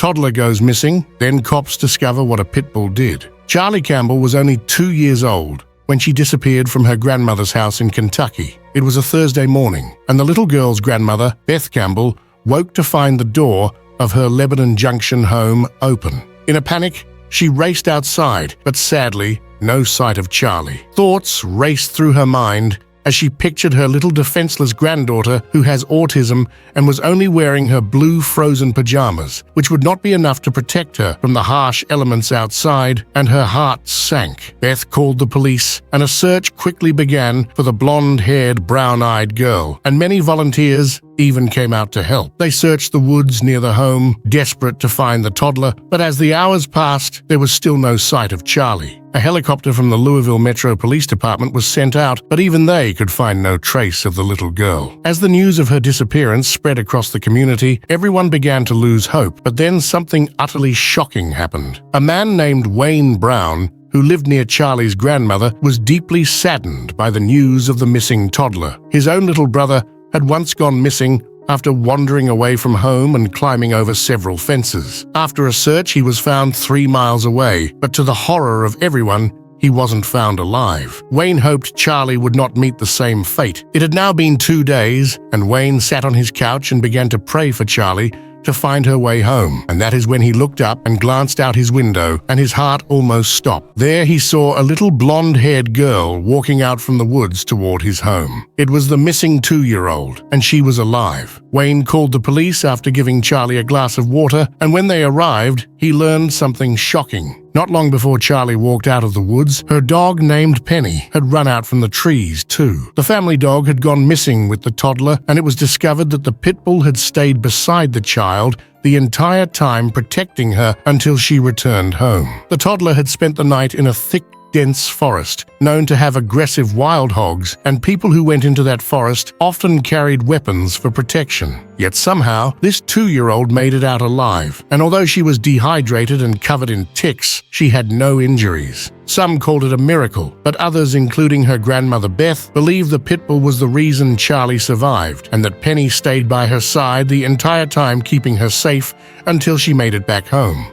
Toddler goes missing, then cops discover what a Pitbull did. Charlie Campbell was only 2 years old when she disappeared from her grandmother's house in Kentucky. It was a Thursday morning, and the little girl's grandmother, Beth Campbell, woke to find the door of her Lebanon Junction home open. In a panic, she raced outside, but sadly, no sight of Charlie. Thoughts raced through her mind as she pictured her little defenseless granddaughter who has autism and was only wearing her blue frozen pajamas, which would not be enough to protect her from the harsh elements outside, and her heart sank. Beth called the police, and a search quickly began for the blonde-haired, brown-eyed girl, and many volunteers even came out to help. They searched the woods near the home, desperate to find the toddler, but as the hours passed, there was still no sight of Charlie. A helicopter from the Louisville Metro Police Department was sent out, but even they could find no trace of the little girl. As the news of her disappearance spread across the community, everyone began to lose hope, but then something utterly shocking happened. A man named Wayne Brown, who lived near Charlie's grandmother, was deeply saddened by the news of the missing toddler. His own little brother had once gone missing after wandering away from home and climbing over several fences. After a search, he was found 3 miles away, but to the horror of everyone, he wasn't found alive. Wayne hoped Charlie would not meet the same fate. It had now been 2 days, and Wayne sat on his couch and began to pray for Charlie to find her way home. And that is when he looked up and glanced out his window, and his heart almost stopped. There he saw a little blonde-haired girl walking out from the woods toward his home. It was the missing 2-year-old, and she was alive. Wayne called the police after giving Charlie a glass of water, and when they arrived, he learned something shocking. Not long before Charlie walked out of the woods, her dog named Penny had run out from the trees too. The family dog had gone missing with the toddler, and it was discovered that the Pitbull had stayed beside the child the entire time, protecting her until she returned home. The toddler had spent the night in a thick, dense forest, known to have aggressive wild hogs, and people who went into that forest often carried weapons for protection. Yet somehow, this 2-year-old made it out alive, and although she was dehydrated and covered in ticks, she had no injuries. Some called it a miracle, but others, including her grandmother Beth, believed the Pitbull was the reason Charlie survived, and that Penny stayed by her side the entire time, keeping her safe until she made it back home.